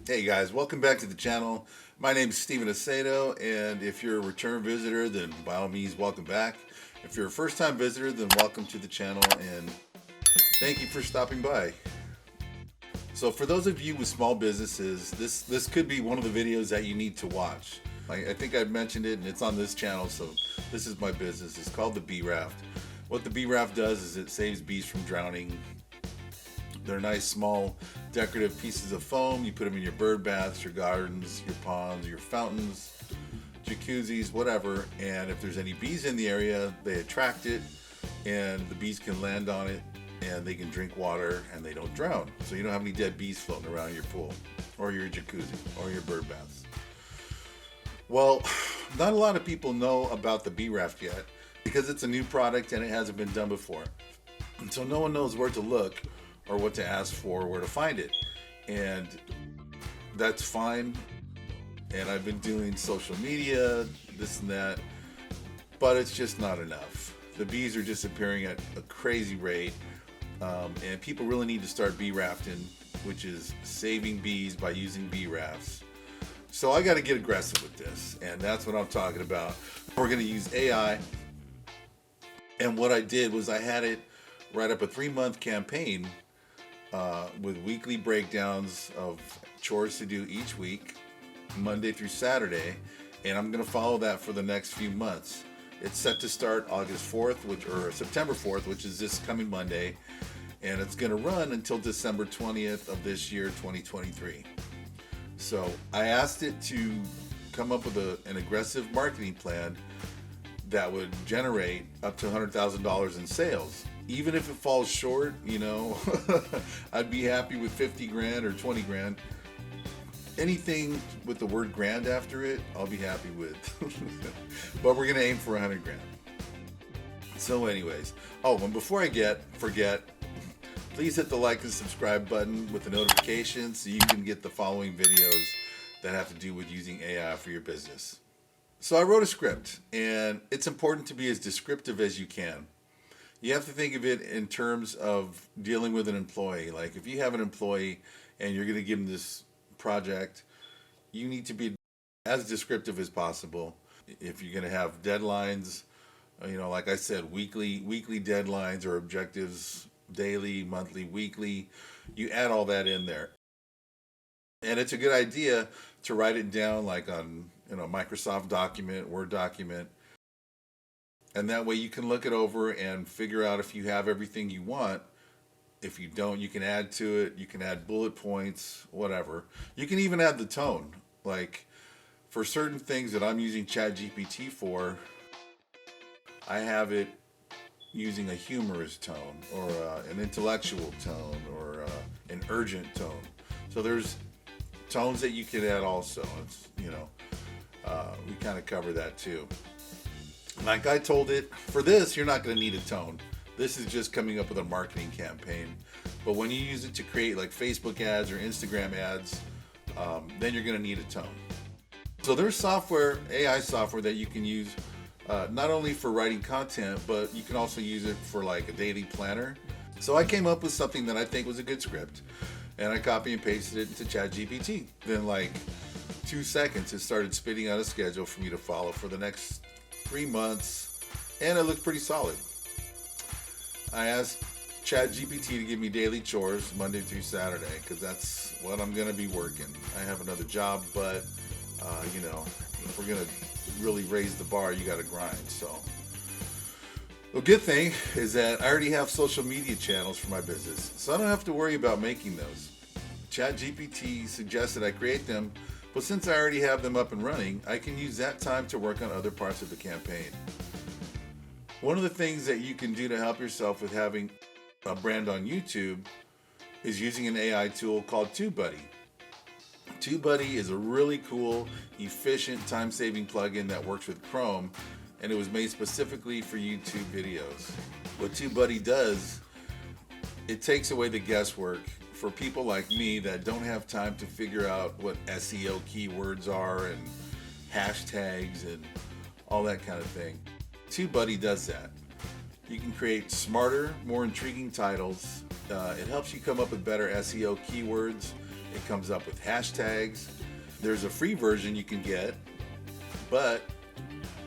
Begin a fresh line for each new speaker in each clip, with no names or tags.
Hey guys, welcome back to the channel. My name is Steven Aceto, and if you're a return visitor, then by all means, welcome back. If you're a first-time visitor, then welcome to the channel, and thank you for stopping by. So for those of you with small businesses, this could be one of the videos that you need to watch. I think I've mentioned it, and it's on this channel, so this is my business. It's called the Bee Raft. What the Bee Raft does is it saves bees from drowning. They're nice, small, decorative pieces of foam. You put them in your bird baths, your gardens, your ponds, your fountains, jacuzzis, whatever. And if there's any bees in the area, they attract it, and the bees can land on it, and they can drink water, and they don't drown. So you don't have any dead bees floating around your pool, or your jacuzzi, or your bird baths. Well, not a lot of people know about the Bee Raft yet because it's a new product and it hasn't been done before. And so no one knows where to look or what to ask for, where to find it. And that's fine. And I've been doing social media, this and that, but it's just not enough. The bees are disappearing at a crazy rate, and people really need to start bee rafting, which is saving bees by using bee rafts. So I got to get aggressive with this, and that's what I'm talking about. We're going to use AI, and what I did was I had it write up a 3-month campaign with weekly breakdowns of chores to do each week, Monday through Saturday, and I'm going to follow that for the next few months. It's set to start August 4th, or September 4th, which is this coming Monday, and it's going to run until December 20th of this year, 2023. So I asked it to come up with an aggressive marketing plan that would generate up to $100,000 in sales. Even if it falls short, I'd be happy with 50 grand or 20 grand. Anything with the word grand after it, I'll be happy with. But we're going to aim for 100 grand. So anyways, and before I forget, please hit the like and subscribe button with the notifications so you can get the following videos that have to do with using AI for your business. So I wrote a script, and it's important to be as descriptive as you can. You have to think of it in terms of dealing with an employee. Like if you have an employee and you're going to give them this project, you need to be as descriptive as possible. If you're going to have deadlines, like I said, weekly deadlines or objectives, daily, monthly, weekly, you add all that in there. And it's a good idea to write it down like on Microsoft document, Word document. And that way you can look it over and figure out if you have everything you want. If you don't, you can add to it. You can add bullet points, whatever. You can even add the tone. Like for certain things that I'm using Chat GPT for, I have it using a humorous tone or an intellectual tone or an urgent tone. So there's tones that you can add also. It's, we kind of cover that too. Like I told it, for this, you're not going to need a tone. This is just coming up with a marketing campaign. But when you use it to create like Facebook ads or Instagram ads, then you're going to need a tone. So there's software, AI software that you can use not only for writing content, but you can also use it for like a daily planner. So I came up with something that I think was a good script, and I copy and pasted it into Chat GPT. Then like 2 seconds, it started spitting out a schedule for me to follow for the next 3 months, and it looked pretty solid. I asked Chat GPT to give me daily chores Monday through Saturday because that's what I'm going to be working. I have another job, but if we're going to really raise the bar, you got to grind. So the good thing is that I already have social media channels for my business, so I don't have to worry about making those. Chat GPT suggested I create them, but since I already have them up and running, I can use that time to work on other parts of the campaign. One of the things that you can do to help yourself with having a brand on YouTube is using an AI tool called TubeBuddy. TubeBuddy is a really cool, efficient, time-saving plugin that works with Chrome, and it was made specifically for YouTube videos. What TubeBuddy does, it takes away the guesswork for people like me that don't have time to figure out what SEO keywords are and hashtags and all that kind of thing. TubeBuddy does that. You can create smarter, more intriguing titles. It helps you come up with better SEO keywords, It comes up with hashtags. There's a free version you can get, but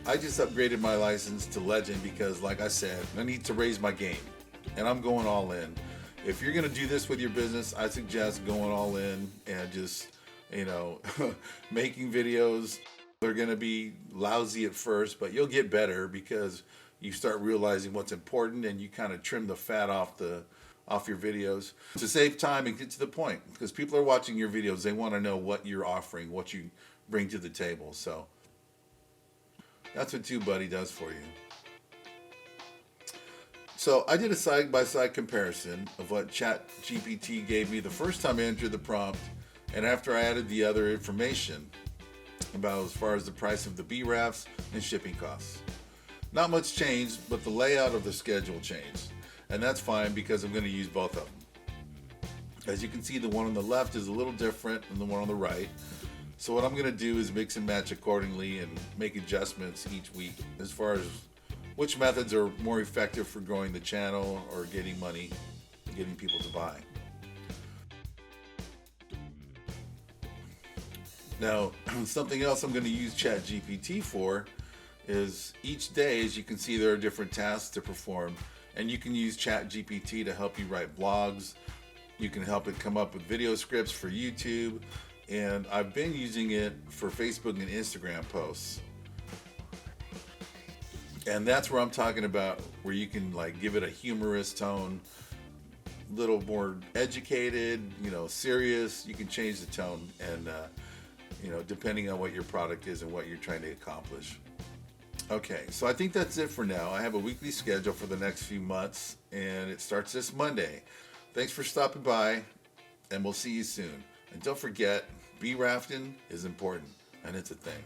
I just upgraded my license to Legend because, like I said, I need to raise my game, and I'm going all in. If you're going to do this with your business, I suggest going all in and just, making videos. They're going to be lousy at first, but you'll get better because you start realizing what's important and you kind of trim the fat off your videos to save time and get to the point, because people are watching your videos. They want to know what you're offering, what you bring to the table. So that's what TubeBuddy does for you. So I did a side-by-side comparison of what Chat GPT gave me the first time I entered the prompt and after I added the other information about as far as the price of the bee rafts and shipping costs. Not much changed, but the layout of the schedule changed. And that's fine because I'm going to use both of them. As you can see, the one on the left is a little different than the one on the right. So what I'm going to do is mix and match accordingly and make adjustments each week as far as which methods are more effective for growing the channel or getting money, getting people to buy. Now, something else I'm going to use Chat GPT for is each day, as you can see, there are different tasks to perform, and you can use Chat GPT to help you write blogs. You can help it come up with video scripts for YouTube, and I've been using it for Facebook and Instagram posts. And that's where I'm talking about, where you can give it a humorous tone, a little more educated, serious. You can change the tone and depending on what your product is and what you're trying to accomplish. Okay, so I think that's it for now. I have a weekly schedule for the next few months, and it starts this Monday. Thanks for stopping by, and we'll see you soon. And don't forget, bee rafting is important, and it's a thing.